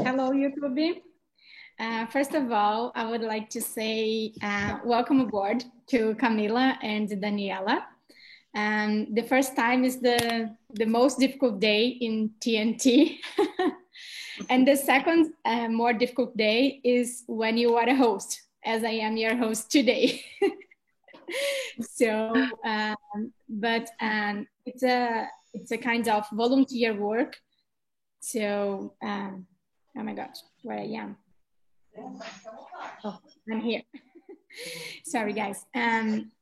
Hello, YouTube. First of all, I would like to say welcome aboard to Camila and Daniela. The first time is the most difficult day in TNT. And the second more difficult day is when you are a host, as I am your host today. So, it's a kind of volunteer work. So, oh my God, where I am. Oh, I'm here. Sorry, guys.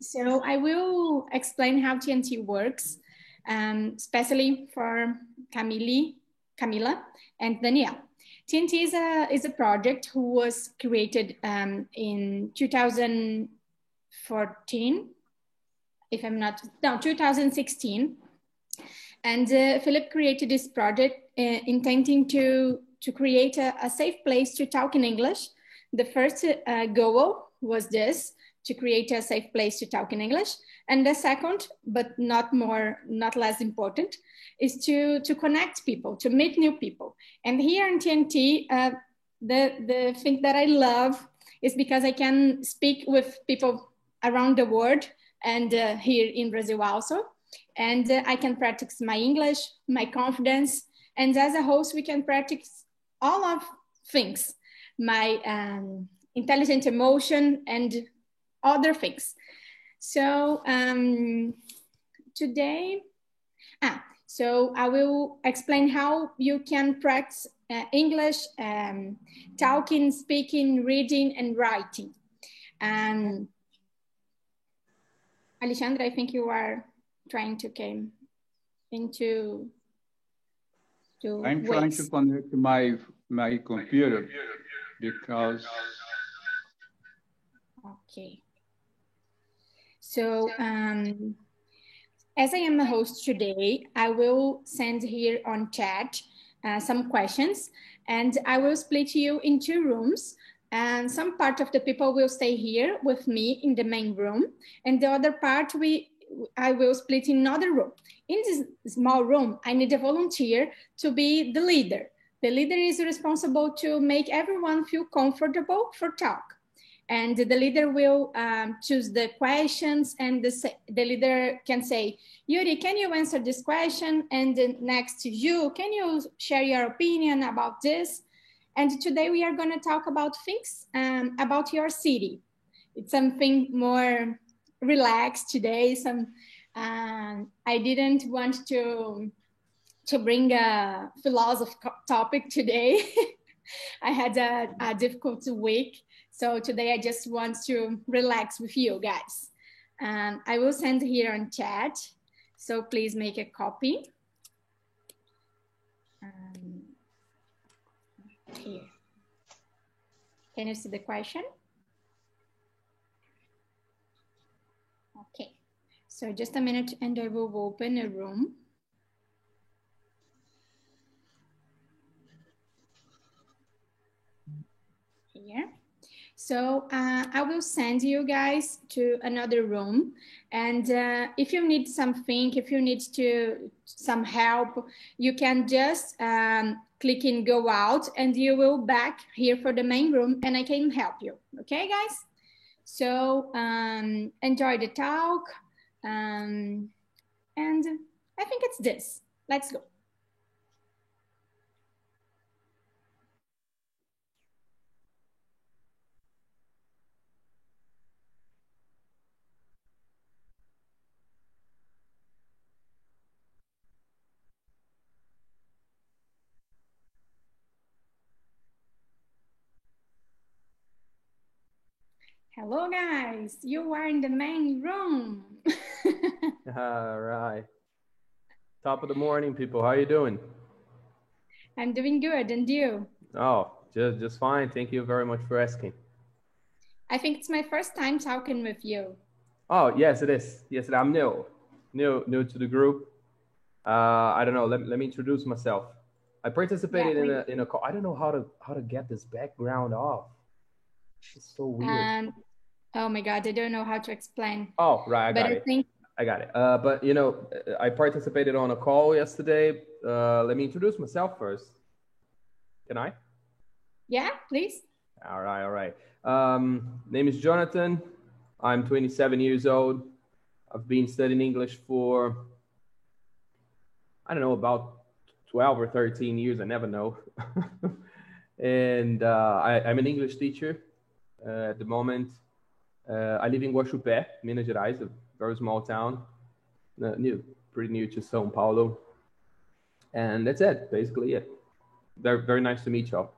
So I will explain how TNT works, especially for Camila, and Danielle. TNT is a project who was created in 2014, if I'm not, no, 2016. And Philip created this project intending to create a safe place to talk in English. The first goal was this, to create a safe place to talk in English. And the second, but not less important, is to connect people, to meet new people. And here in TNT, the thing that I love is because I can speak with people around the world and here in Brazil also. And I can practice my English, my confidence. And as a host, we can practice all of things, my intelligent emotion and other things. So today, so I will explain how you can practice English, talking, speaking, reading, and writing. Alexandra, I think you are trying to come into I'm trying to connect my computer because okay. So as I am a host today, I will send here on chat some questions, and I will split you in two rooms. And some part of the people will stay here with me in the main room, and the other part I will split in another room. In this small room, I need a volunteer to be the leader. The leader is responsible to make everyone feel comfortable for talk. And the leader will choose the questions, and the leader can say, Yuri, can you answer this question? And then next to you, can you share your opinion about this? And today we are going to talk about things about your city. It's something more relaxed today. I didn't want to bring a philosophical topic today. I had a difficult week. So today I just want to relax with you guys. I will send here on chat. So please make a copy. Here. Can you see the question? Okay. So just a minute and I will open a room. Here. So I will send you guys to another room. And if you need something, if you need some help, you can just click in go out and you will back here for the main room and I can help you. Okay, guys? So enjoy the talk. And I think it's this. Let's go. Hello, guys. You are in the main room. All right. Top of the morning, people. How are you doing? I'm doing good. And you? Oh, just fine. Thank you very much for asking. I think it's my first time talking with you. Oh, yes, it is. Yes, I'm new to the group. I don't know. Let me introduce myself. I participated in a call. I don't know how to get this background off. It's so weird. Oh my God, I don't know how to explain. Oh, right, I got it. But you know, I participated on a call yesterday. Let me introduce myself first. Can I? Yeah, please. All right, all right. Name is Jonathan. I'm 27 years old. I've been studying English for, I don't know, about 12 or 13 years. I never know. And I'm an English teacher at the moment. I live in Guaxupé, Minas Gerais, a very small town, pretty new to São Paulo. And that's it, basically it. Very, very nice to meet y'all.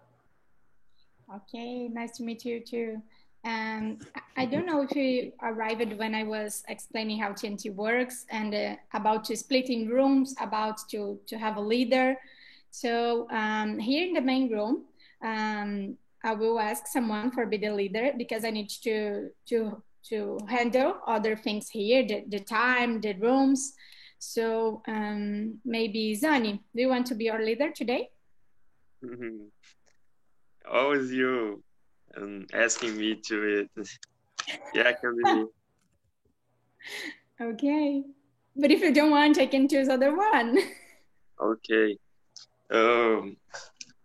Okay, nice to meet you too. I don't know if you arrived when I was explaining how TNT works and about to split in rooms, about to have a leader. So here in the main room, I will ask someone for be the leader because I need to handle other things here, the time, the rooms. So maybe Zani, do you want to be our leader today? Always you asking me to it. Yeah, can be. Okay, but if you don't want, I can choose other one. Okay.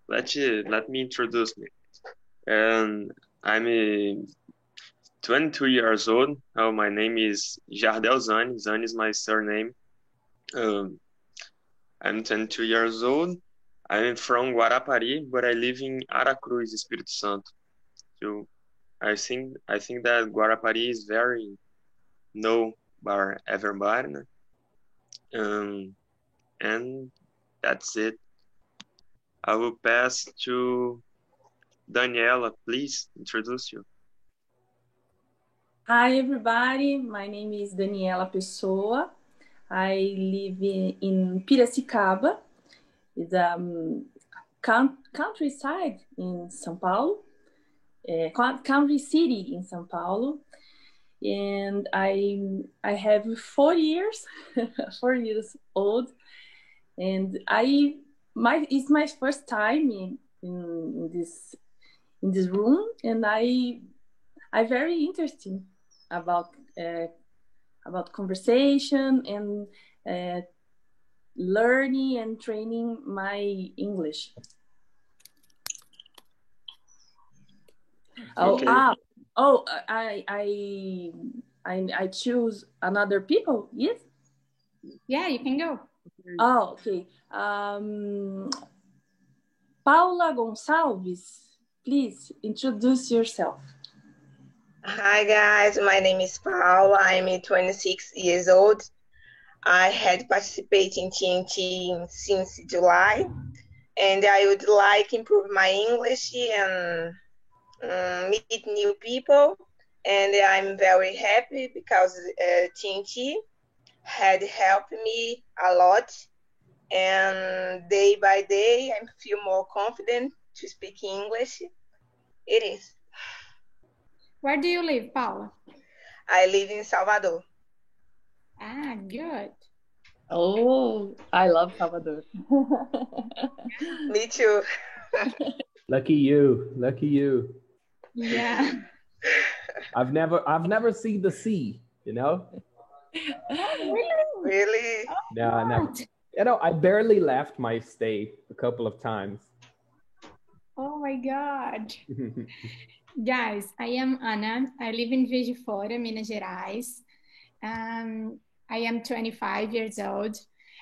Let me introduce me. And I'm 22 years old. My name is Jardel Zani. Zani is my surname. I'm 22 years old. I'm from Guarapari, but I live in Aracruz, Espírito Santo. So I think that Guarapari is very known by everybody. And that's it. I will pass to Daniela. Please introduce you. Hi, everybody. My name is Daniela Pessoa. I live in Piracicaba. It's a countryside in São Paulo, country city in São Paulo. And I have 4 years, 4 years old. And it's my first time in this room, and I very interested about conversation and learning and training my English. Okay. I choose another people. Yes. Yeah, you can go. Oh, okay. Paula Gonçalves, please introduce yourself. Hi guys, my name is Paula. I'm 26 years old. I had participated in TNT since July, and I would like to improve my English and meet new people. And I'm very happy because TNT had helped me a lot. And day by day, I feel more confident to speak English. It is. Where do you live, Paula? I live in Salvador. Ah, good. Oh, I love Salvador. Me too. Lucky you. Lucky you. Yeah. I've never seen the sea, you know? Really? No, never. You know, I barely left my state a couple of times. Oh my God. Guys, I am Ana. I live in Juiz de Fora, Minas Gerais. I am 25 years old.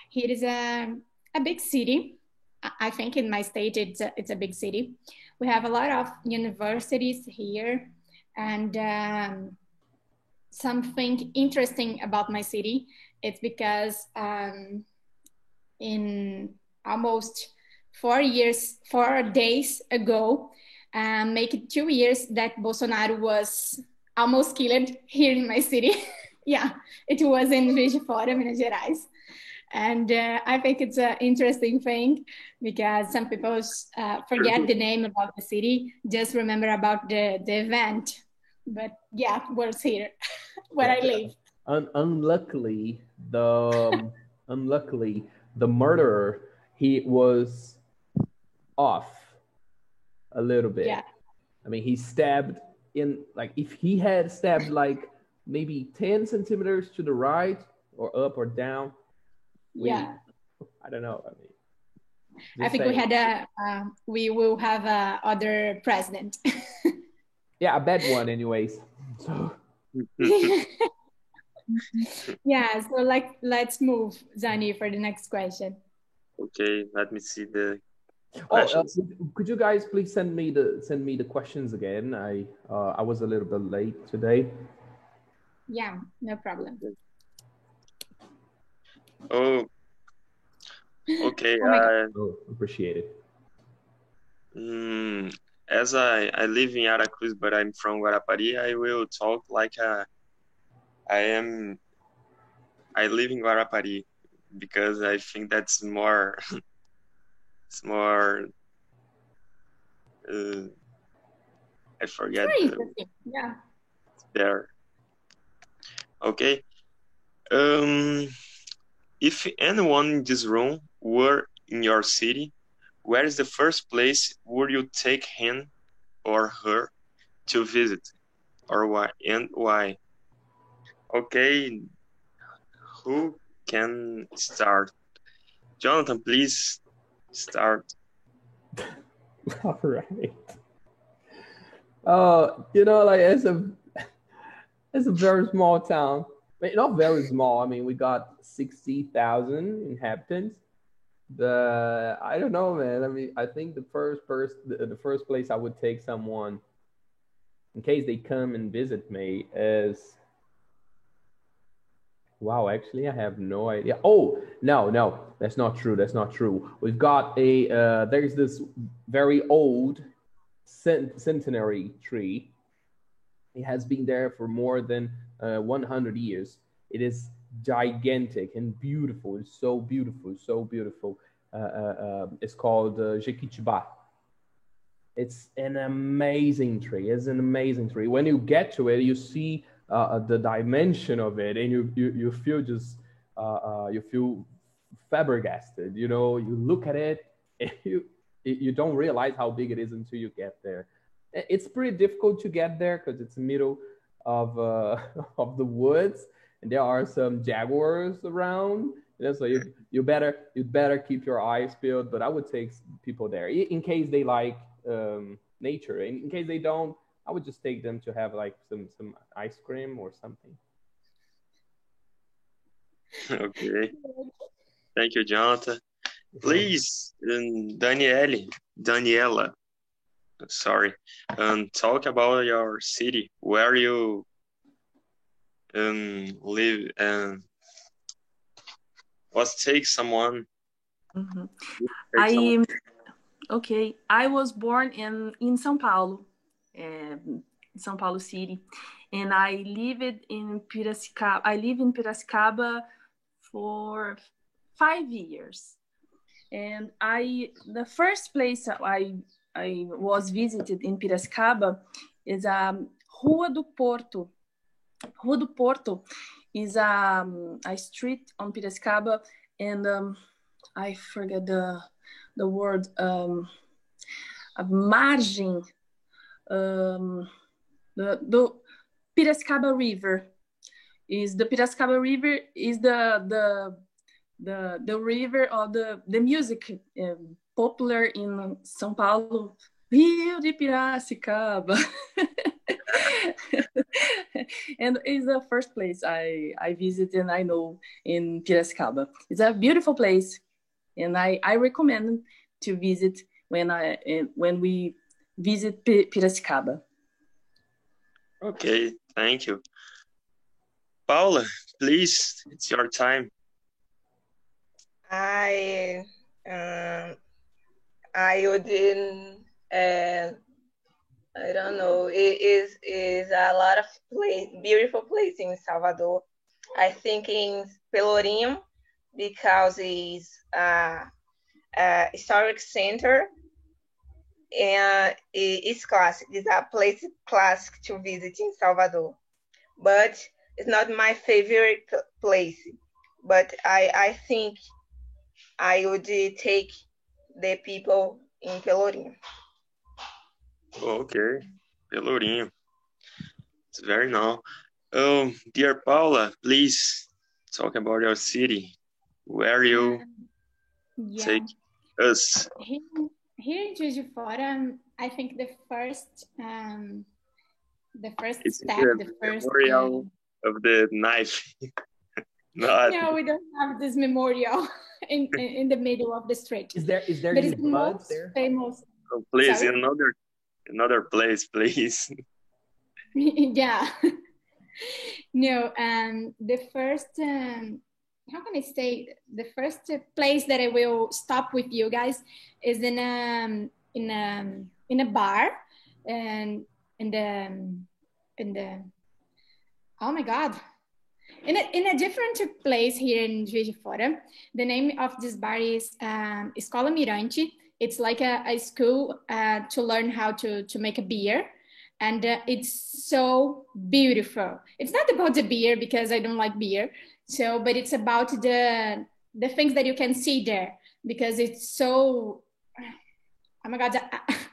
Here is a big city. I think in my state it's a big city. We have a lot of universities here, and something interesting about my city, it's because in almost 4 days ago, make it 2 years that Bolsonaro was almost killed here in my city. Yeah, it was in Juiz de Fora, Minas Gerais. And I think it's an interesting thing because some people forget the name about the city, just remember about the event. But yeah, works here where I live. Unluckily, the murderer, he was off a little bit. Yeah. I mean, he stabbed in, like, if he had stabbed like maybe 10 centimeters to the right or up or down. Yeah. I don't know. I mean, I think we had we will have other president. Yeah, a bad one anyways. So. Yeah, so let's move, Zani, for the next question. Okay, let me see the questions. Could you guys please send me the questions again? I was a little bit late today. Yeah, no problem. Oh, okay. Appreciate it. As I live in Aracruz, but I'm from Guarapari, I will talk like I live in Guarapari because I think that's more. It's more. I forget. Yeah. There. Okay. If anyone in this room were in your city, where is the first place would you take him or her to visit, or why and why? Okay, who can start? Jonathan, please start. All right. Like it's a very small town. I mean, not very small. I mean, we got 60,000 inhabitants. I don't know, man. I mean, I think the first place I would take someone, in case they come and visit me, is. Wow, actually, I have no idea. Oh, no, that's not true. That's not true. We've got there's this very old centenary tree. It has been there for more than 100 years. It is gigantic and beautiful. It's so beautiful, so beautiful. It's called Jequitibá. It's an amazing tree. It's an amazing tree. When you get to it, you see the dimension of it, and you feel just you feel flabbergasted. You look at it, and you don't realize how big it is until you get there. It's pretty difficult to get there because it's the middle of of the woods, and there are some jaguars around. So you'd better keep your eyes peeled. But I would take people there in case they like nature. In case they don't, I would just take them to have like some ice cream or something. Okay. Thank you, Jonathan. Please, Daniela, sorry, talk about your city, where you live, and let's take someone. Mm-hmm. Okay, I was born in São Paulo, São Paulo City, and I lived in Piracicaba. I live in Piracicaba for 5 years, and the first place I was visited in Piracicaba is Rua do Porto. Rua do Porto is a street on Piracicaba, and I forget the word, a margem, the Piracicaba River. The Piracicaba River is the river of the music popular in São Paulo, Rio de Piracicaba. And it's the first place I visit and I know in Piracicaba. It's a beautiful place, and I recommend to visit when we visit Piracicaba. Okay, thank you. Paula, please, it's your time. I wouldn't. I don't know. It is a lot of beautiful place in Salvador. I think in Pelourinho, because it's a historic center, and it's classic. It's a place classic to visit in Salvador, but it's not my favorite place. But I think I would take the people in Pelourinho. Okay, Pelourinho. It's very nice. Dear Paula, please talk about your city. Where you take? us. Here in Juiz de Fora, I think the first It's step, the memorial of the knife. No, we don't have this memorial in the middle of the street. Is there but any it's the most there? famous. Oh, please, Sorry? another place, please. Yeah. No, the first, how can I say, the first place that I will stop with you guys is in a bar, and in the oh my God, in a different place here in Juiz de Fora. The name of this bar is Escola Mirante. It's like a school to learn how to make a beer. And it's so beautiful. It's not about the beer because I don't like beer. But it's about the things that you can see there, because it's so, oh my God,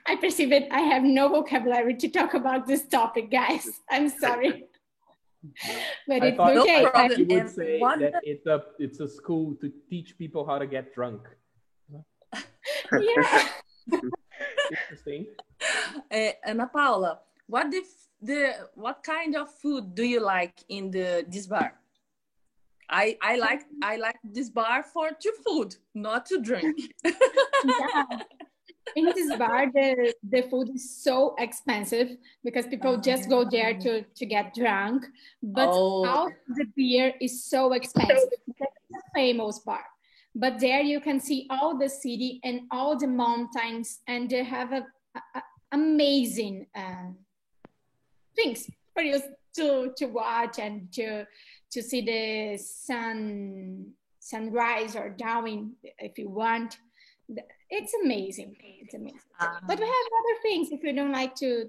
I perceive it. I have no vocabulary to talk about this topic, guys. I'm sorry. But it's okay. You would say that it's a school to teach people how to get drunk. Yeah. Interesting. Ana Paula, what kind of food do you like in this bar? I like this bar to food, not to drink. Yeah. In this bar, the food is so expensive because people just go there to get drunk. But all the beer is so expensive because it's a famous bar. But there you can see all the city and all the mountains, and they have a amazing things for you to watch and to see the sunrise or down if you want. It's amazing. It's amazing. But we have other things if you don't like to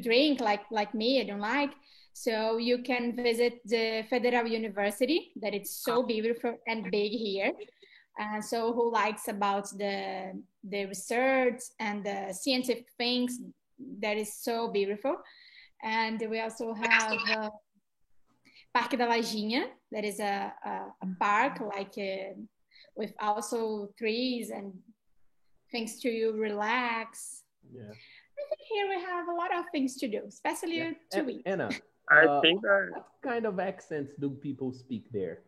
drink, like me, I don't like. So you can visit the Federal University, that it's so beautiful and big here. So who likes about the research and the scientific things, that is so beautiful. And we also have Parque da Lajinha, that is a park like with also trees and things to relax. Yeah. I think here we have a lot of things to do, especially to eat. Anna, I think what kind of accents do people speak there?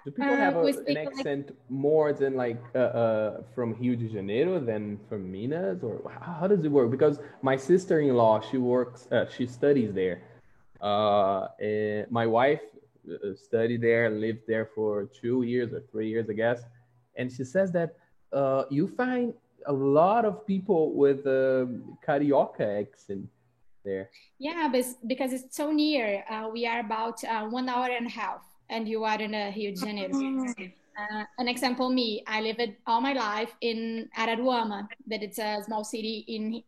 Do people have an accent more than like from Rio de Janeiro than from Minas, or how does it work? Because my sister-in-law, she studies there. And my wife studied there, lived there for 2 years or 3 years, I guess. And she says that you find a lot of people with Carioca accent there. Yeah, because it's so near. We are about 1 hour and a half, and you are in Rio de Janeiro. An example, me, I lived all my life in Araruama, that it's a small city in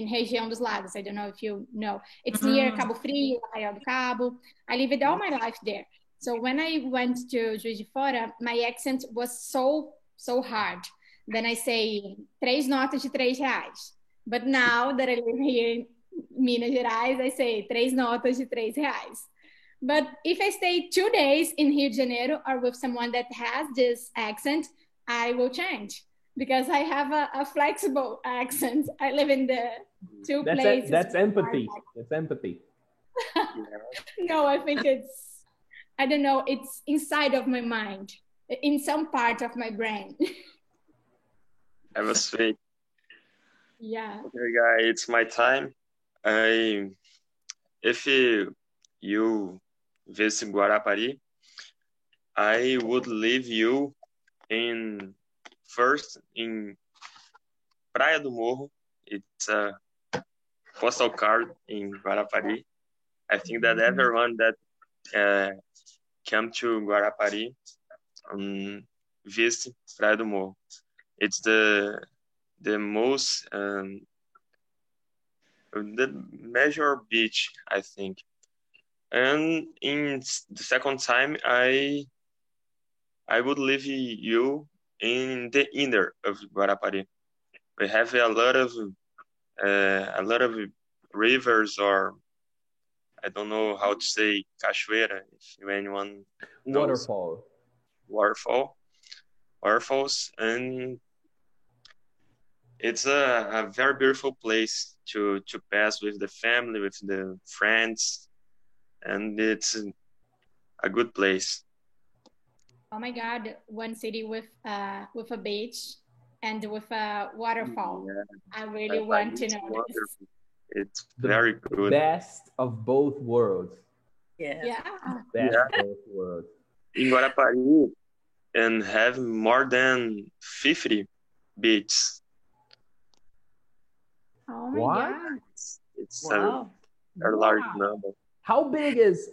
Região dos Lagos. I don't know if you know. It's near Cabo Frio, Arraial do Cabo. I lived all my life there. So when I went to Juiz de Fora, my accent was so hard. Then I say, 3 notas de R$3. But now that I live here in Minas Gerais, I say, 3 notas de R$3. But if I stay 2 days in Rio de Janeiro or with someone that has this accent, I will change, because I have a flexible accent. I live in the two places. That's empathy. That's empathy. No, I think I don't know, it's inside of my mind, in some part of my brain. I was fake. Yeah. Okay, guys, it's my time. If you visit Guarapari, I would leave you first in Praia do Morro. It's a postal card in Guarapari. I think that everyone that come to Guarapari visit Praia do Morro. It's the most the major beach, I think. And in the second time, I would leave you in the inner of Guarapari. We have a lot of rivers, or I don't know how to say cachoeira, if anyone knows. Waterfall. waterfalls, and it's a very beautiful place to pass with the family, with the friends, and it's a good place. Oh my God, one city with a beach and with a waterfall. Yeah. I really want to know this. It's very good. Best of both worlds. Yeah. Best of both worlds. In Guarapari, and have more than 50 beaches. Oh my God. It's a very large number. How big is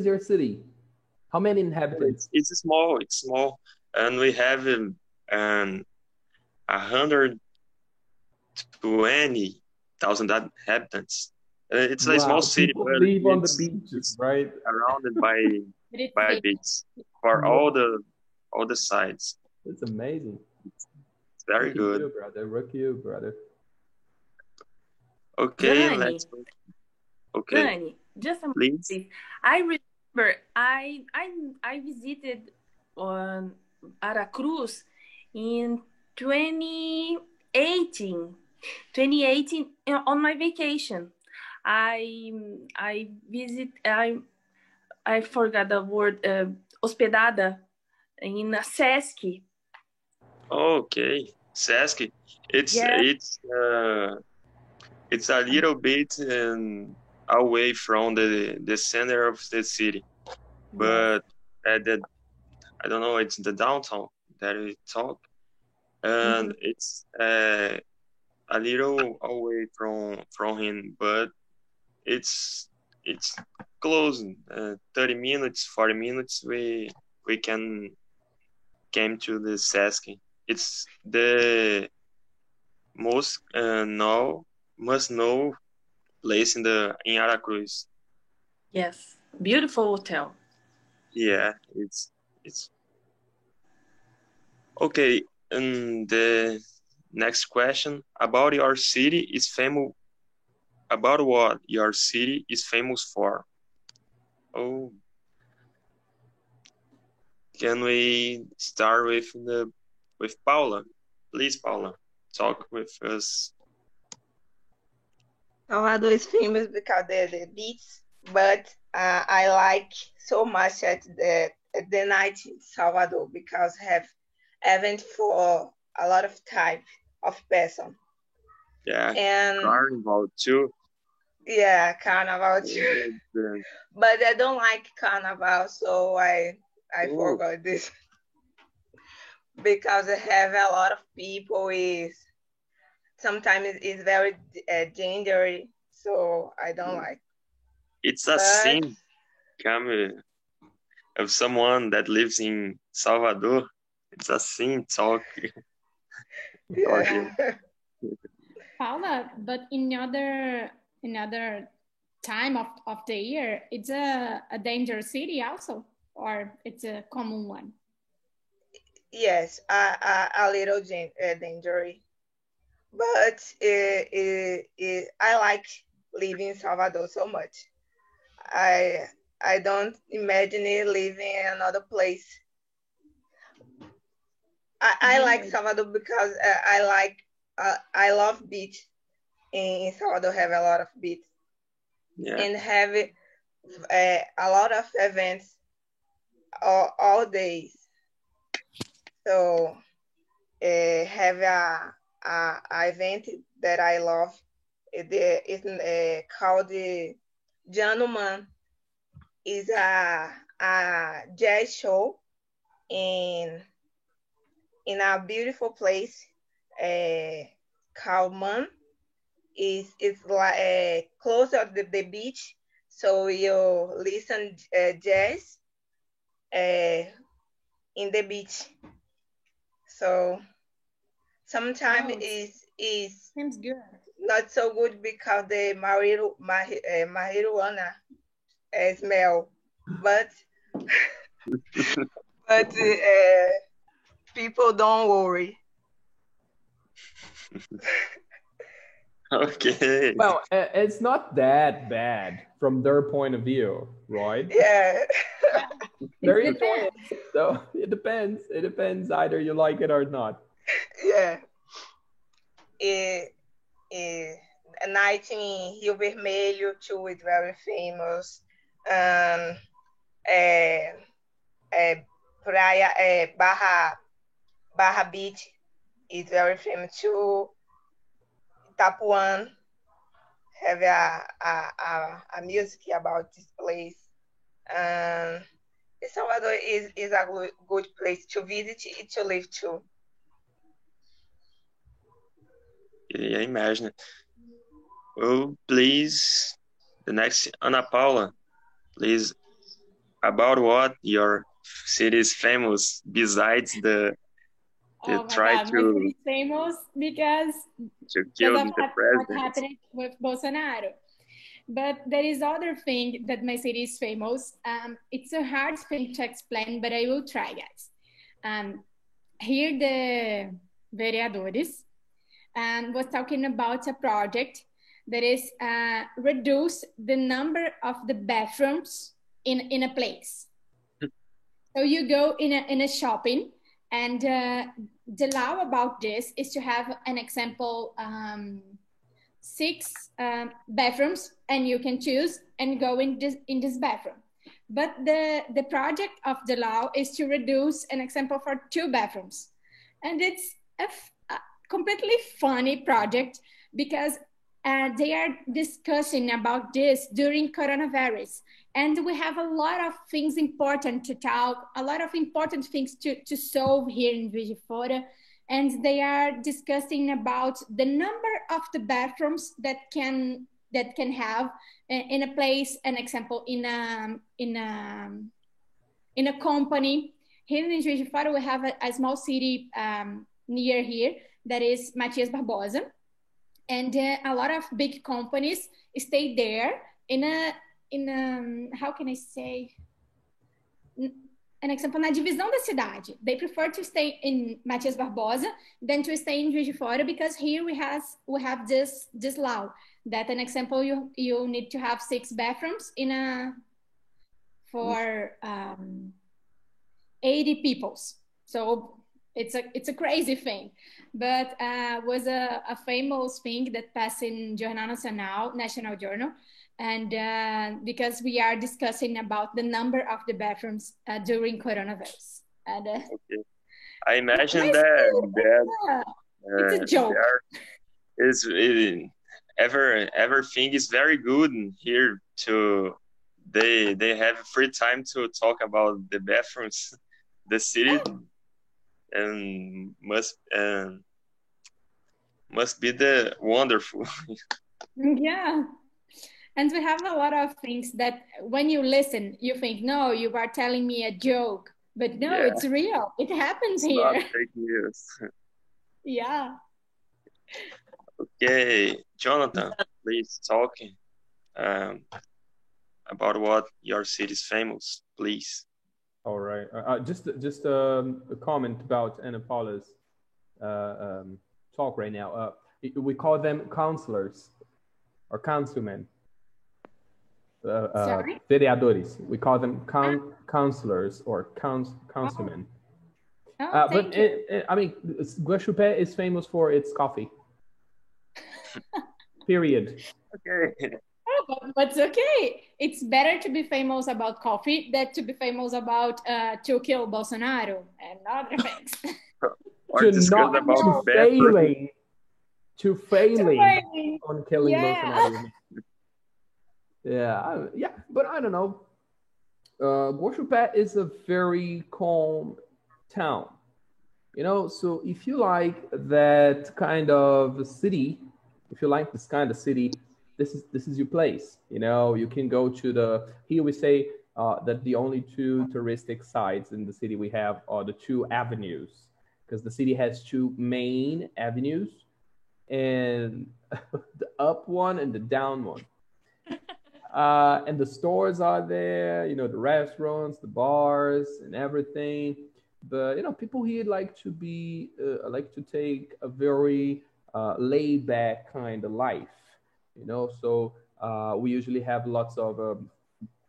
your city? How many inhabitants? It's small. It's small, and we have 120,000 inhabitants. It's a small city, people live on the beaches, right? Surrounded by beaches for all the sides. It's amazing. It's very good. You, brother. Rock you, brother. Okay, Dani, let's go. Okay. Dani, just a moment, please. I remember I visited on Aracruz in 2018 on my vacation. I forgot the word, hospedada in Sesc. Okay, Sesc. It's a little bit away from the center of the city, but I don't know. It's the downtown that we talk, and it's a little away from him, but it's close. 30 minutes, 40 minutes. We can came to the Sesc. It's the most must know place in Aracruz. Yes, beautiful hotel. Yeah, it's okay. And the next question about your city is famous. About what your city is famous for? Oh, can we start with Paula? Please, Paula, talk with us. Salvador is famous because of the beach, but I like so much at the night in Salvador because have event for a lot of type of person. Yeah, and Carnival too. Yeah, Carnival too. But I don't like Carnival, so I forgot this because I have a lot of people sometimes it's very dangerous, so I don't like. It's a scene coming of someone that lives in Salvador. It's a scene talk. Yeah. Paula, but in another time of the year, it's a dangerous city also, or it's a common one? Yes, a little dangerous. But I like living in Salvador so much. I don't imagine living in another place. I like Salvador because I love beach. In Salvador have a lot of beach. Yeah. And have a lot of events all days. So have a event that I love. It's called the Januman. Is a jazz show in a beautiful place called Man. It's like close to the beach, so you listen jazz in the beach. So sometimes is seems good. Not so good because the marijuana smell, but people don't worry. Okay. Well, it's not that bad from their point of view, right? Yeah. There is so it depends. It depends either you like it or not. Yeah. A night in Rio Vermelho too is very famous. Praia Barra Beach is very famous too. Itapuã have a music about this place. Salvador is a good place to visit and to live too. Yeah, imagine. Well, please, the next Ana Paula, please, about what your city is famous besides the oh my try God, to my city is famous because kill of the what president. happened with Bolsonaro. But there is other thing that my city is famous. It's a hard thing to explain, but I will try, guys. Here the vereadores was talking about a project that is reduce the number of the bathrooms in a place. So you go in a shopping, and the law about this is to have an example 6 bathrooms, and you can choose and go in this bathroom. But the project of the law is to reduce an example for 2 bathrooms, and it's a completely funny project because they are discussing about this during coronavirus. And we have a lot of things important to talk, a lot of important things to solve here in Juiz de Fora. And they are discussing about the number of the bathrooms that can have in a place. An example, in a company. Here in Juiz de Fora, we have a small city near here that is Matias Barbosa. And a lot of big companies stay there in a how can I say, an example, na divisão da cidade. They prefer to stay in Matias Barbosa than to stay in Juiz de Fora, because here we have this law that, an example, you need to have 6 bathrooms for 80 peoples. So it's a crazy thing, but was a famous thing that passed in Jornal National Journal. And because we are discussing about the number of the bathrooms during coronavirus. And, okay. I imagine that it's a joke. Everything is very good here. They have free time to talk about the bathrooms, the city, and must be the wonderful. Yeah. And we have a lot of things that when you listen, you think, no, you are telling me a joke. But no, it's real. It happens it's here. Not fake news. Yeah. Okay, Jonathan, please talk about what your city is famous, please. All right. Just a comment about Ana Paula's talk right now. We call them counselors or councilmen. Vereadores. We call them counselors or councilmen. But I mean, Guaxupé is famous for its coffee. Period. Okay. Oh, but it's okay. It's better to be famous about coffee than to be famous about to kill Bolsonaro and other things. To failing on killing Bolsonaro. Yeah, but I don't know. Guaxupé is a very calm town, you know. So if you like that kind of city, if you like this kind of city, this is your place. You know, you can go to here we say that the only 2 touristic sites in the city we have are the 2 avenues, because the city has 2 main avenues, and the up one and the down one. And the stores are there, you know, the restaurants, the bars, and everything. But you know, people here like to take a very laid back kind of life, you know. So we usually have lots of,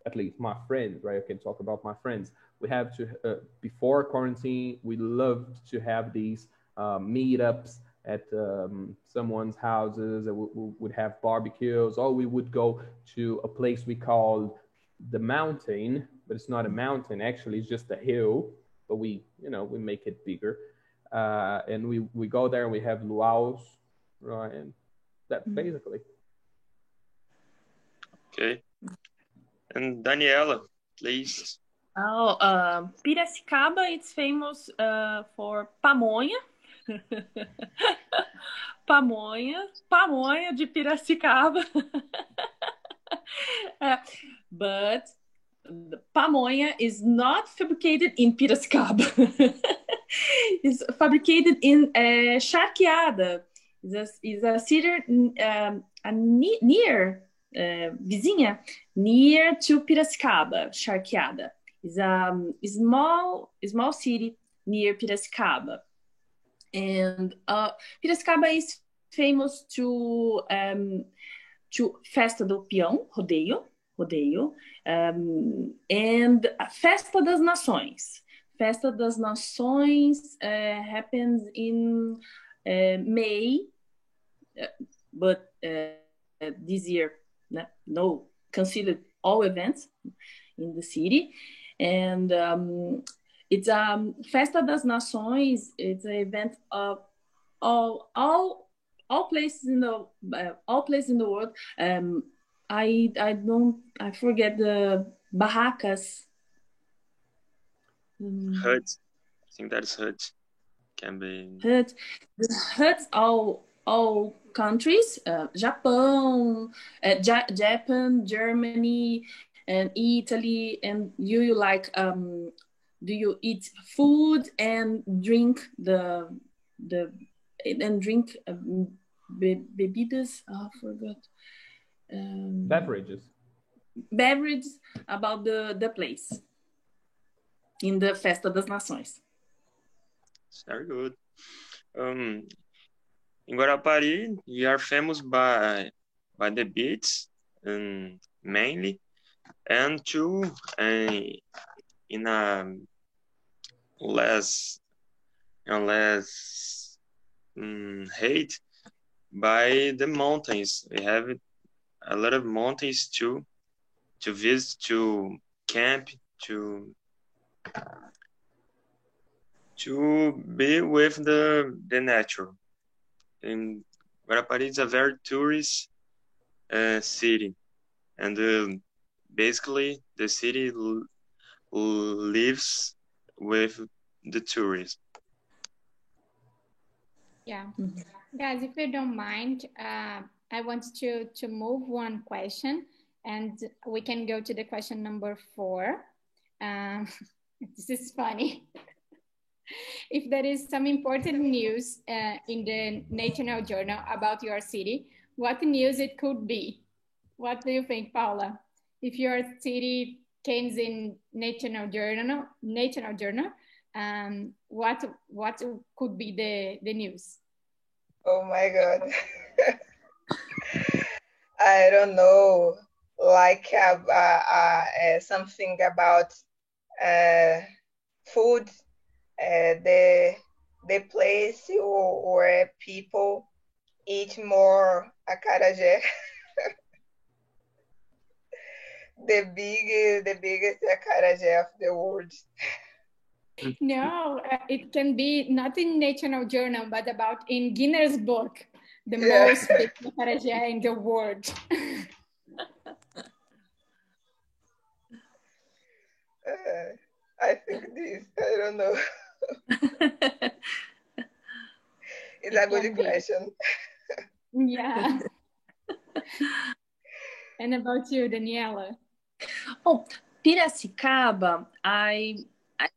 at least my friends, right? I can talk about my friends. We have to, before quarantine, we loved to have these meetups at someone's houses, and we would have barbecues, or we would go to a place we called the mountain, but it's not a mountain, actually, it's just a hill, but we make it bigger. And we go there and we have luau's, right? And that's basically. Okay. And Daniela, please. Oh, Piracicaba, it's famous for pamonha. Pamonha de Piracicaba. But the pamonha is not fabricated in Piracicaba. It's fabricated in Charqueada. It's a city near vizinha, near to Piracicaba, Charqueada. It's a small city near Piracicaba. And Piracicaba is famous to Festa do Peão, rodeio, and Festa das Nações. Festa das Nações happens in May, but this year, no, considered all events in the city. And it's Festa das Nações. It's an event of all places in the world. I forget the barracas. Huts. I think that's huts. Can be huts. The huts all countries. Japan, Germany, and Italy. And you like do you eat food and drink bebidas? Oh, I forgot. Beverages about the place in the Festa das Nações. Very good. In Guarapari, we are famous by the beach, mainly, and too in a less hate by the mountains. We have a lot of mountains to visit, to camp, to be with the nature. And Guarapari is a very tourist city, and basically the city lives with the tourism. Yeah. Guys, if you don't mind, I want to move one question, and we can go to the question number 4. This is funny. If there is some important news in the National Journal about your city, what news it could be? What do you think, Paula? If your city came in National Journal, what could be the news? Oh my God. I don't know, like something about food, the place or people eat more acarajé. the biggest acarajé of the world. No, it can be not in National Journal, but about in Guinness Book, the most big acarajé in the world. I think this, I don't know. It's a good question. Yeah. And about you, Daniela? Oh, Piracicaba, I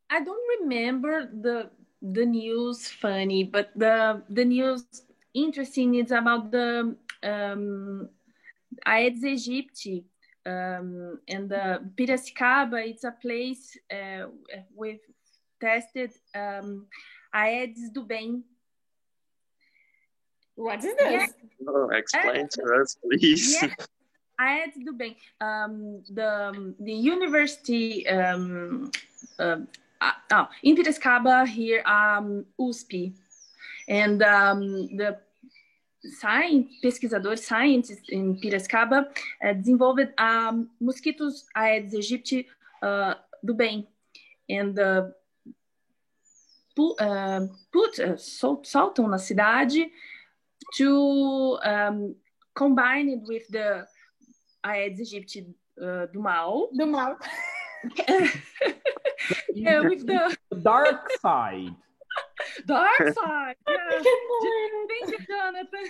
don't remember the news funny, but the news interesting is about the Aedes aegypti, and the Piracicaba. It's a place with tested Aedes do bem. What is this? Yeah. Oh, explain to us, please. Yeah. Aedes do Bem. The university in Piracicaba here, USP, and the scientists in Piracicaba desenvolved mosquitos Aedes aegypti do bem, and soltam na cidade to combine it with the Aedes aegypti do mal. Do mal. Yeah, with the dark side. Dark side. Yeah. Thank you, Jonathan.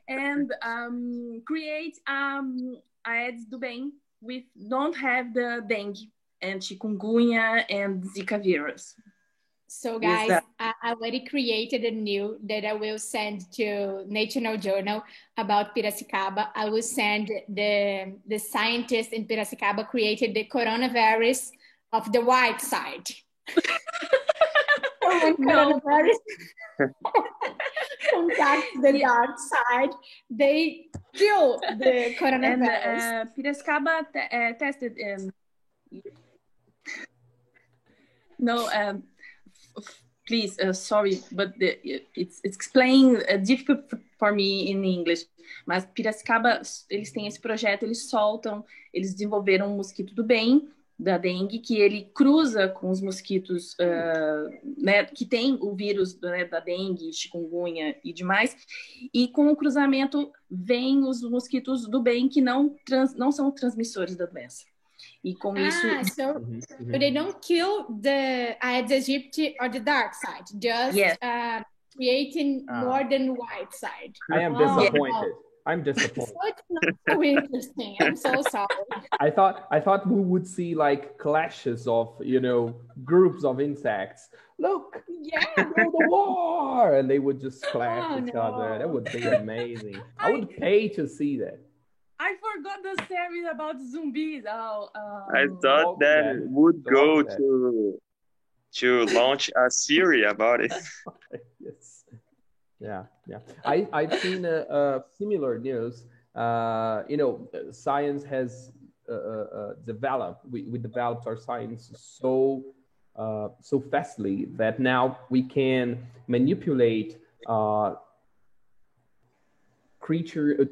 And create Aedes do bem with don't have the dengue and chikungunya and Zika virus. So guys, I already created a new that I will send to National Journal about Piracicaba. I will send the scientists in Piracicaba created the coronavirus of the white side. So when coronavirus contacts the dark side, they kill the coronavirus. And Piracicaba tested please, sorry, but it's explained difficult for me in English. Mas Piracicaba, eles têm esse projeto, eles desenvolveram um mosquito do bem, da dengue, que ele cruza com os mosquitos né, que tem o vírus da dengue, chikungunya e demais, e com o cruzamento vem os mosquitos do bem que não são transmissores da doença. E com isso... So they don't kill the Aedes aegypti or the dark side, just creating more than white side. I am disappointed. I'm disappointed. So it's not so interesting. I'm so sorry. I thought we would see like clashes of, groups of insects. Look, go to war, and they would just clash each other. That would be amazing. I would pay to see that. I forgot the series about zombies. I thought that would go to launch a series about it. Yes. Yeah. I've seen similar news. Science has developed. We developed our science so fastly that now we can manipulate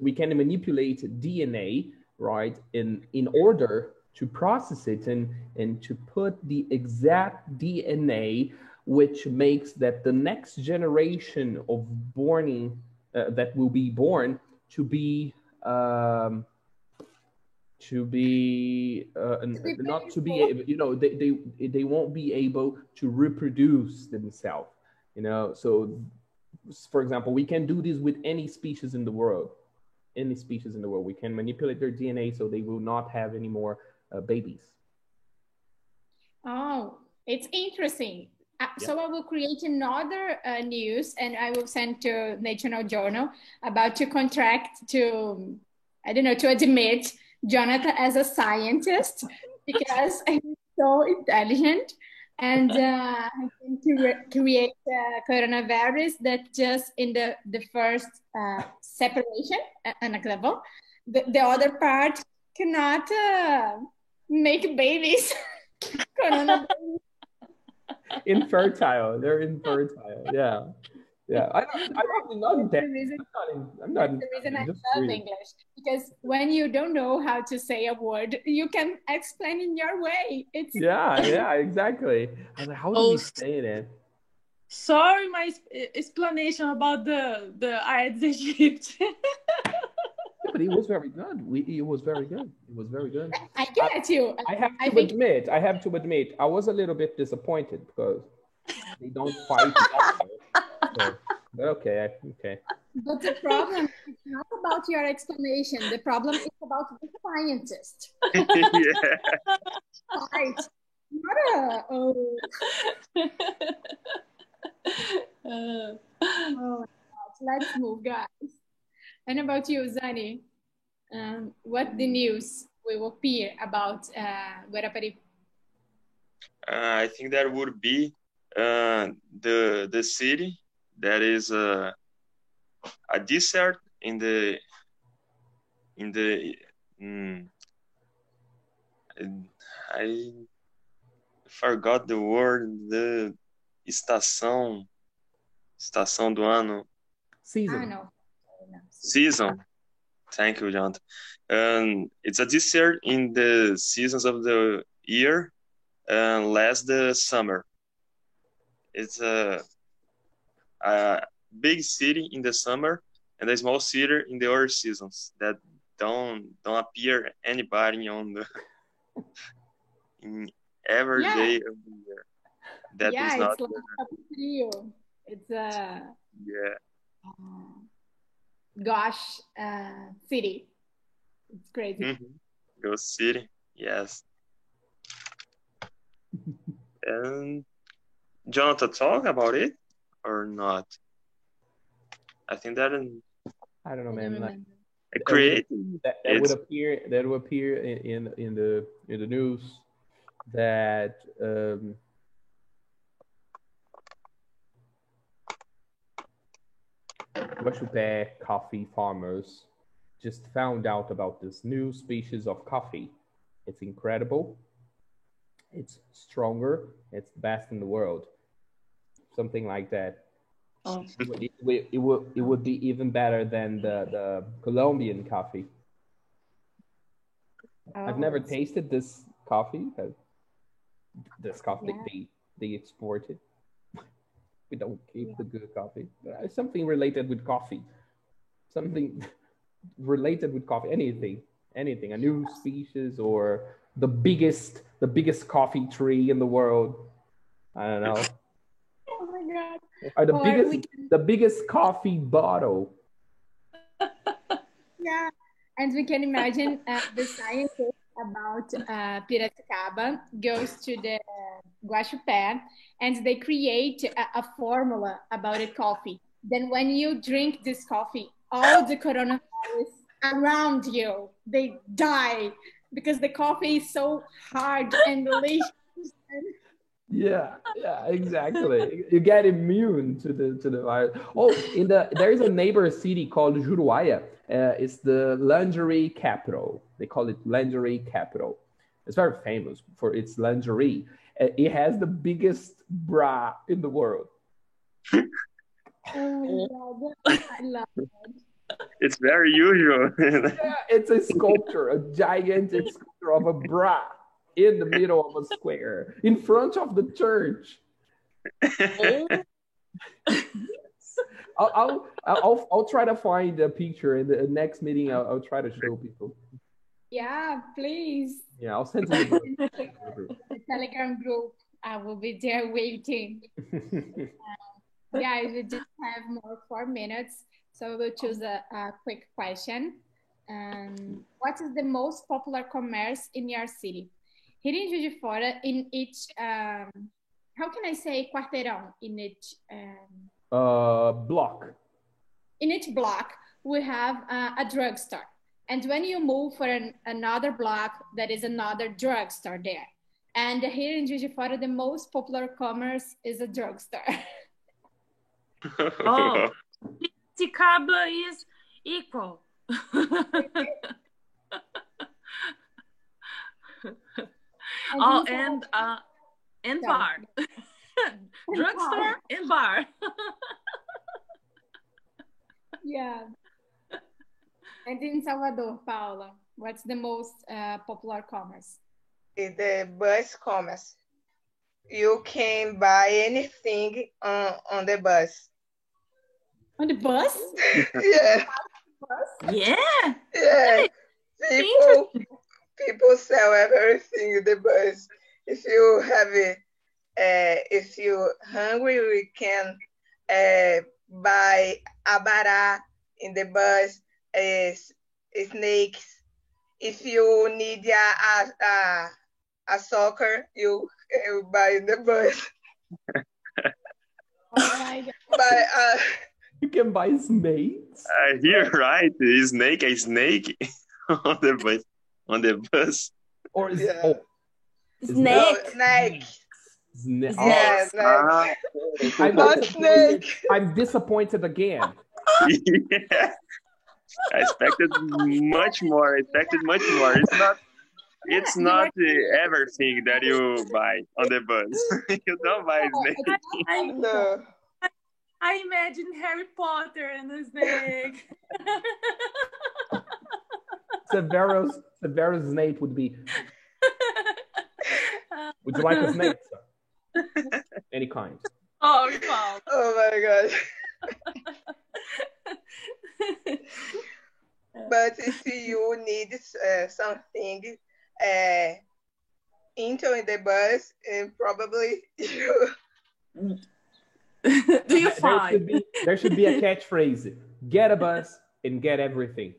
we can manipulate DNA, right, in order to process it and to put the exact DNA which makes that the next generation of that will be born to be not to be they won't be able to reproduce themselves, so for example, we can do this with any species in the world. We can manipulate their DNA so they will not have any more babies. Oh, it's interesting. So I will create another news and I will send to National Journal about to contract to admit Jonathan as a scientist because he's so intelligent and to create coronavirus that just in the first separation level, the other part cannot make babies. Coronavirus. Infertile. They're infertile. Yeah. I'm not the reason I love English, because when you don't know how to say a word, you can explain in your way. It's exactly. I was like, how do we say that? Sorry, my explanation about the Aedes aegypti. But it was very good. It was very good. I get you. I have to admit, I was a little bit disappointed because they don't fight. But okay. But the problem is not about your explanation. The problem is about the scientist. Right. Let's move, guys. And about you, Zani, what the news will appear about Guarapari? I think that would be the city that is a dessert in the I forgot the word, the estação do ano. Season. No. Season. Thank you, Jonathan. It's a dessert in the seasons of the year, last the summer. It's a big city in the summer and a small city in the other seasons that don't appear anybody on the in every day of the year. That is not. It's like it's a gosh city. It's crazy. Ghost City, yes. And Jonathan, talk about it or not? I think that I don't know, man. Like, that would appear in the news that Guaxupé coffee farmers just found out about this new species of coffee. It's incredible. It's stronger. It's the best in the world. Something like that. Oh. It would be even better than the Colombian coffee. I've never tasted this coffee. This coffee they export it. We don't keep the good coffee. Something related with coffee. Something related with coffee. Anything. A new species or the biggest coffee tree in the world. I don't know. Oh my God. Or the biggest coffee bottle. Yeah, and we can imagine the scientist about Piracicaba goes to the Guaxupé and they create a formula about a coffee. Then when you drink this coffee, all the coronavirus around you, they die because the coffee is so hard and delicious. Yeah, exactly. You get immune to the virus. Oh, there is a neighbor city called Juruáia. It's the lingerie capital. They call it lingerie capital. It's very famous for its lingerie. It has the biggest bra in the world. Oh my God, I love it. It's very usual. Yeah, it's a sculpture, a gigantic sculpture of a bra in the middle of a square, in front of the church. I'll try to find a picture in the next meeting. I'll try to show people. Yeah, please. Yeah, I'll send you the Telegram group. I will be there waiting. Guys, we just have more 4 minutes, so we'll choose a quick question. What is the most popular commerce in your city? Here in Juiz de Fora, in each, how can I say quarteirão? In each block. In each block, we have a drugstore. And when you move for another block, there is another drugstore there. And here in Juiz de Fora, the most popular commerce is a drugstore. Oh, Piracicaba is equal. And bar. Drugstore and bar. Yeah. And in Salvador, Paula, what's the most popular commerce? The bus commerce. You can buy anything on the bus. On the bus? Yeah. Yeah. Yeah. People sell everything in the bus. If you have if you're hungry, we can buy abará in the bus, snakes. If you need a soccer, you buy in the bus. Oh my God. But, you can buy snakes. Here, right? A snake on the bus. Or is snake. Snake. I'm disappointed again. Yeah. I expected much more. It's not everything that you buy on the bus. You don't buy snake. No. I imagine Harry Potter and the snake. Severus Snape would be. Would you like a snake, sir? Any kind. Oh, wow. Oh my God. But if you need something into the bus, probably you. Do you find? There should be a catchphrase. Get a bus and get everything.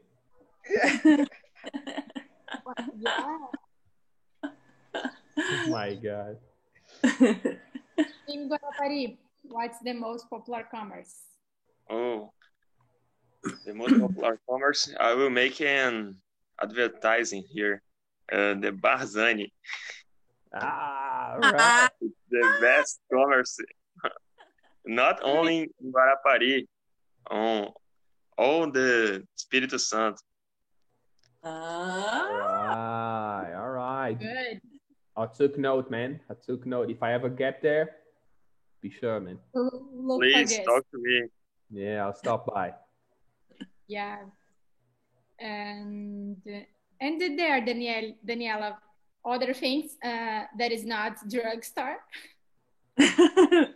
Yeah. Yeah. Oh my God. In Guarapari, what's the most popular commerce? Oh, the most popular commerce. I will make an advertising here. The Barzani. Right. The best commerce. Not only in Guarapari, on all the Espírito Santo. All right. Good. I took note, man. I took note. If I ever get there, be sure, man. Look Please for this. talk to me. Yeah, I'll stop by. Yeah. And there, Daniela, other things that is not drugstore.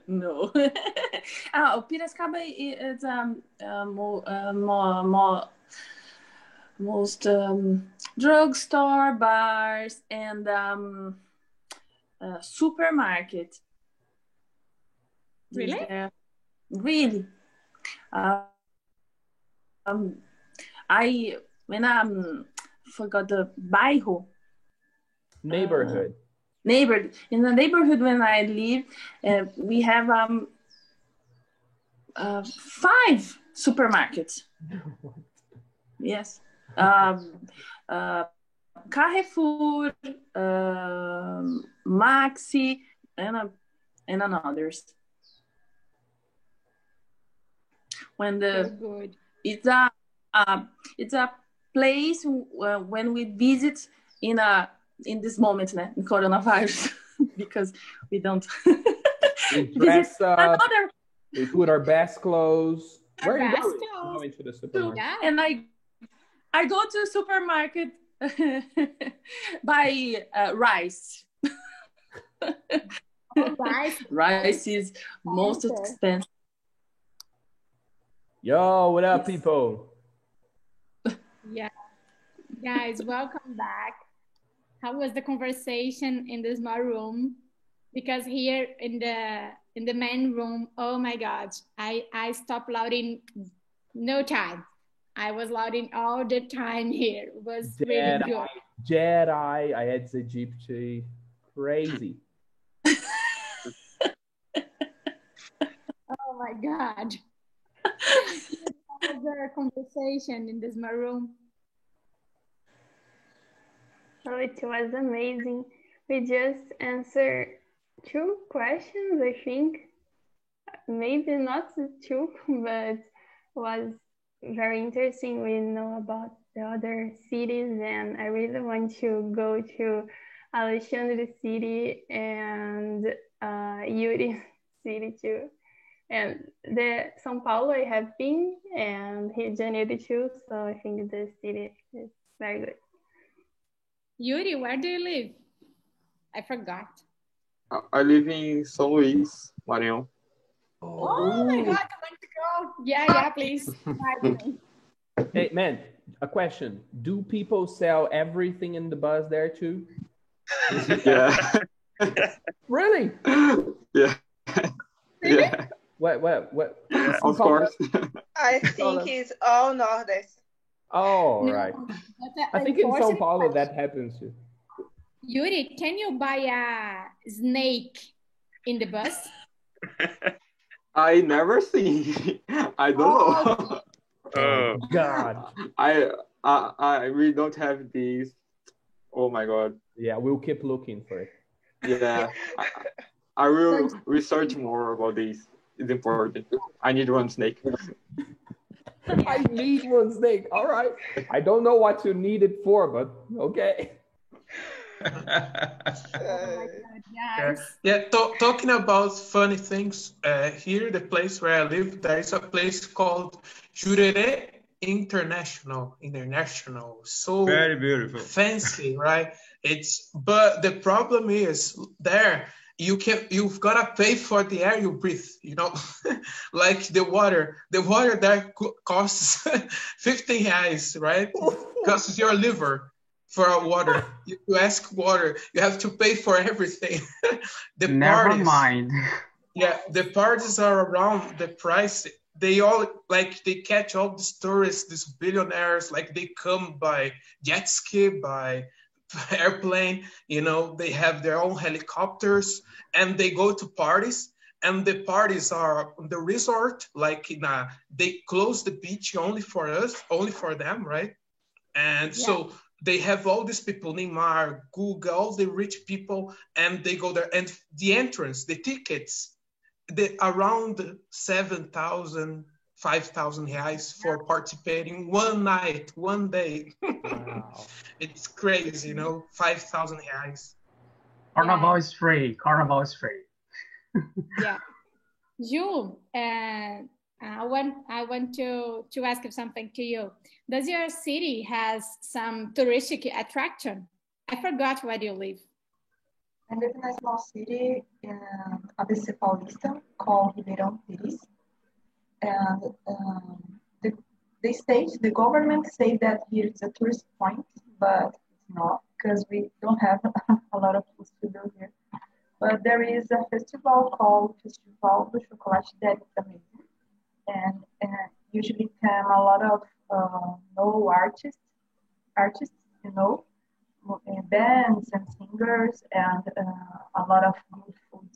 No. Piracicaba is most drugstore, bars, and supermarket. Really? Really. When I forgot the bairro. Neighborhood. In the neighborhood when I live, we have 5 supermarkets. Yes. Carrefour, Maxi, and others. When Good. it's a place when we visit in this moment, in coronavirus, because we don't. We dress up. We put our best clothes. Where are you going? Clothes. Going to the supermarket. Yeah. And I go to the supermarket buy rice. Rice. Rice is most expensive. Yo, what up, people? Yeah. Guys, welcome back. How was the conversation in the small room? Because here in the main room, oh my God, I stopped louding no time. I was louding all the time here. It was really good. Jedi, I had Egypt, crazy. Oh my God. How was the conversation in this room? Oh, it was amazing. We just answered 2 questions, I think. Maybe not 2, but was very interesting. We know about the other cities, and I really want to go to Alexandre City and Yuri City too. And the São Paulo I have been, and Rio de Janeiro too, so I think the city is very good. Yuri, where do you live? I forgot. I live in São Luís, Maranhão. Oh my God, I want to go. Yeah, please. Hey, man, a question. Do people sell everything in the bus there too? Yeah. Really? Yeah. Really? Yeah. What? Of course. I think it's all Nordeste. Oh, No, right. I think in São Paulo that happens too. Yuri, can you buy a snake in the bus? I never seen. I don't know. Oh God. We don't have these. Oh my God. Yeah, we'll keep looking for it. Yeah. I will research more about this. It's important. I need one snake. I need one snake. All right. I don't know what you need it for, but okay. Oh my God, yes. Yeah, talking about funny things, here, the place where I live, there is a place called Jurerê International. So very beautiful, fancy, right? But the problem is there, you've gotta pay for the air you breathe, you know. Like the water there costs 15 reais, right? Costs your liver for water. You ask water, you have to pay for everything. Never mind. Yeah, the parties are around the price. They all they catch all these tourists, these billionaires, like they come by jet ski, by airplane, you know, they have their own helicopters and they go to parties. And the parties are on the resort, they close the beach only for them, right? And so they have all these people, Neymar, Guga, all the rich people, and they go there. And the entrance, the tickets, around 7,000, 5,000 reais for participating one night, one day. Wow. It's crazy, you know, 5,000 reais. Carnival is free. Carnival is free. Yeah. Ju, I want to ask something to you. Does your city has some touristic attraction? I forgot where you live. I live in a small city in ABC Paulista called Ribeirão Pires. And the government say that here is a tourist point, but it's not, because we don't have a lot of things to do here. But there is a festival called Festival do Chocolate that is amazing. And usually come a lot of artists, you know, bands and singers, and a lot of good food,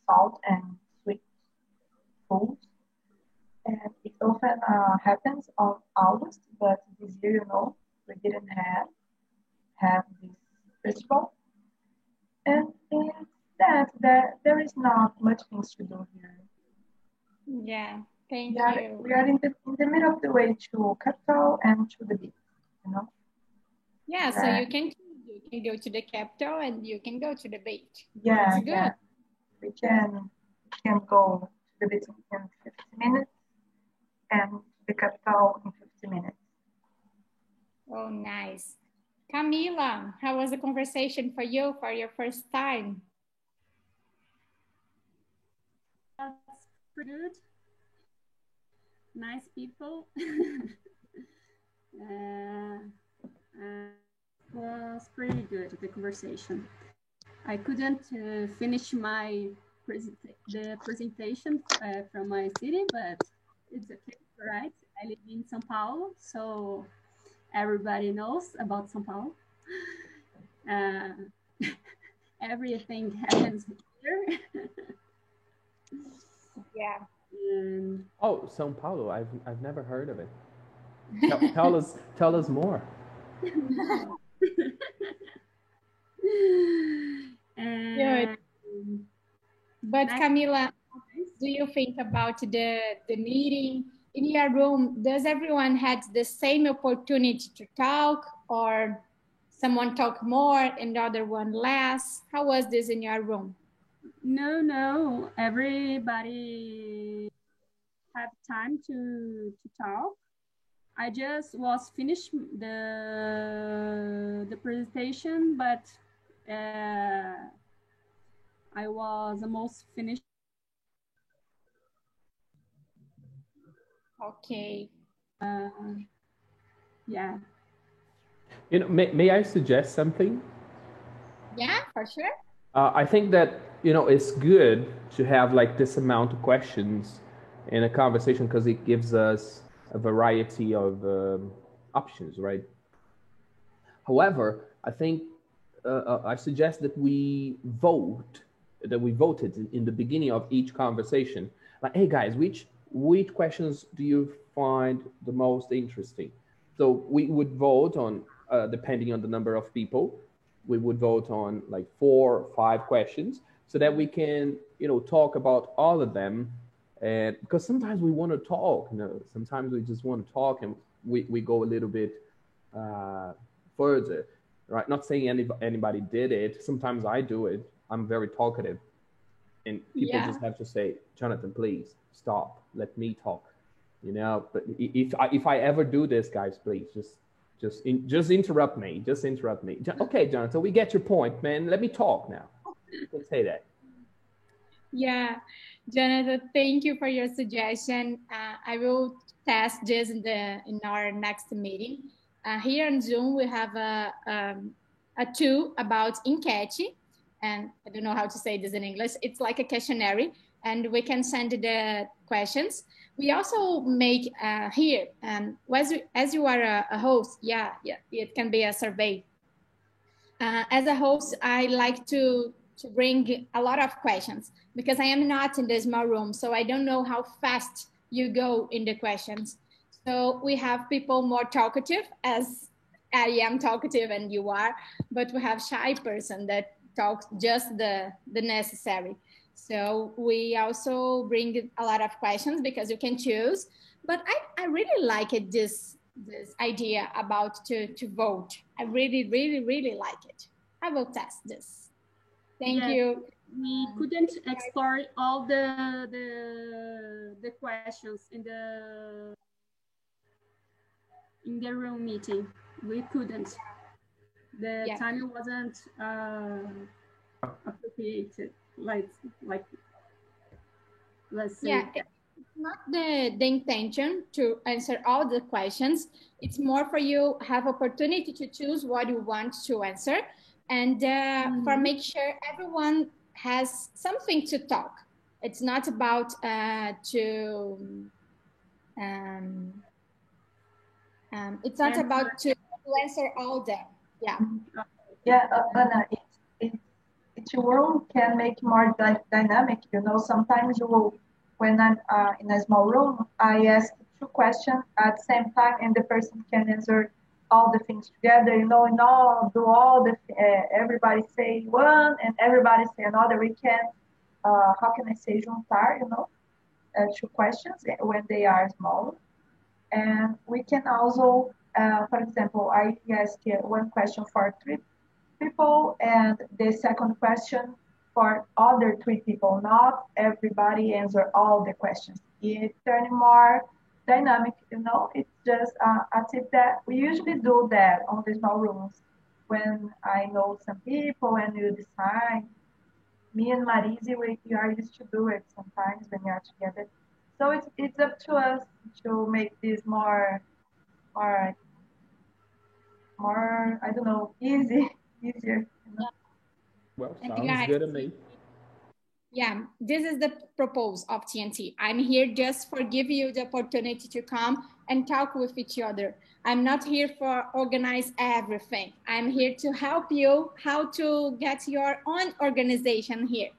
salt and sweet food. And it often happens on August, but this year, you know, we didn't have this festival. And it's that there is not much things to do here. Yeah, thank you. We are in the middle of the way to capital and to the beach, you know. Yeah, so you can go to the capital and you can go to the beach. Yeah, it's good. Yeah. We can go to the beach in 50 minutes and the capital in 50 minutes. Oh, nice. Camila, how was the conversation for you for your first time? That's pretty good. Nice people. Was pretty good, the conversation. I couldn't finish the presentation from my city, but it's okay, right? I live in São Paulo, so everybody knows about São Paulo. Everything happens here. Yeah. Oh, São Paulo! I've never heard of it. Tell us more. Good. But Camila, do you think about the meeting in your room? Does everyone had the same opportunity to talk, or someone talk more and the other one less? How was this in your room? No. Everybody had time to talk. I just was finished the presentation, but I was almost finished. Okay. Yeah. You know, may I suggest something? Yeah, for sure. I think that, you know, it's good to have like this amount of questions in a conversation because it gives us a variety of options, right? However, I think I suggest that we voted in the beginning of each conversation. Like, hey guys, which questions do you find the most interesting? So we would vote on, depending on the number of people, we would vote on like 4 or 5 questions so that we can, you know, talk about all of them And because sometimes we want to talk, you know, sometimes we just want to talk and we go a little bit further, right? Not saying anybody did it. Sometimes I do it. I'm very talkative. And people just have to say, Jonathan, please stop. Let me talk. You know, but if I ever do this, guys, please just interrupt me. Just interrupt me. Okay, Jonathan, we get your point, man. Let me talk now. You can say that. Yeah, Jonathan, thank you for your suggestion. I will test this in our next meeting. Here on Zoom, we have a tool about enquete, and I don't know how to say this in English. It's like a questionnaire, and we can send the questions. We also make here, as you are a host, it can be a survey. As a host, I like to bring a lot of questions because I am not in the small room, so I don't know how fast you go in the questions. So we have people more talkative, as I am talkative and you are, but we have shy person that talks just the necessary. So we also bring a lot of questions because you can choose, but I really like it, this idea about to vote. I really, really, really like it. I will test this. Thank you. We couldn't explore all the questions in the room meeting. We couldn't. The time wasn't appropriated. Like let's say. It's not the intention to answer all the questions. It's more for you have opportunity to choose what you want to answer, and for make sure everyone has something to talk. It's not about it's not about to answer all them. Anna, each room can make more dynamic. You know, sometimes you will, when I'm in a small room, I ask 2 questions at the same time, and the person can answer all the things together. You know, and everybody say one and everybody say another. We can, how can I say, juntar? You know, 2 questions when they are small, and we can also, for example, I ask 1 question for 3 people and the second question for other 3 people. Not everybody answer all the questions. It's turning more dynamic, you know. It's just a tip that we usually do that on the small rooms when I know some people and you decide. Me and Marise, we are used to do it sometimes when we are together. So it's up to us to make this more I don't know, easier. You know? Well, sounds good to me. Yeah, this is the purpose of TNT. I'm here just for give you the opportunity to come and talk with each other. I'm not here for organize everything. I'm here to help you how to get your own organization here.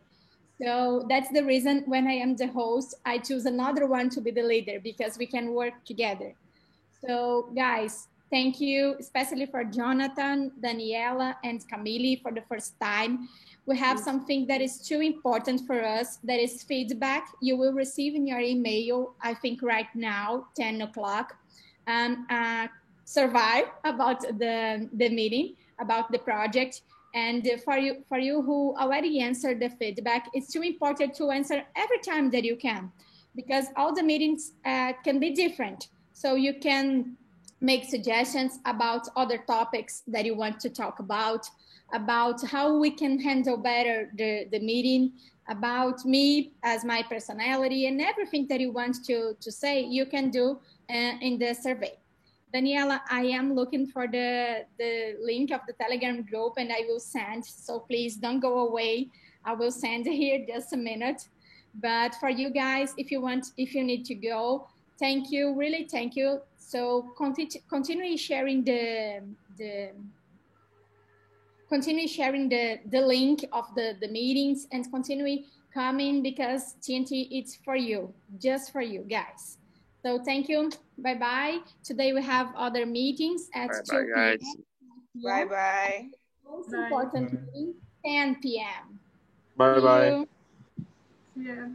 So that's the reason when I am the host, I choose another one to be the leader because we can work together. So guys, thank you, especially for Jonathan, Daniela, and Camille for the first time. We have something that is too important for us, that is feedback. You will receive in your email, I think right now, 10 o'clock, survey about the meeting, about the project. And for you who already answered the feedback, it's too important to answer every time that you can, because all the meetings can be different. So you can make suggestions about other topics that you want to talk about how we can handle better the meeting, about me as my personality, and everything that you want to say, you can do in the survey. Daniela, I am looking for the link of the Telegram group and I will send, so please don't go away. I will send here just a minute. But for you guys, if you need to go, thank you, really thank you. So continue sharing the link of the meetings and continue coming, because TNT, it's for you, just for you guys. So thank you. Bye-bye. Today we have other meetings at 2 p.m. Bye-bye. Most important meeting, 10 p.m. Bye-bye. Yeah.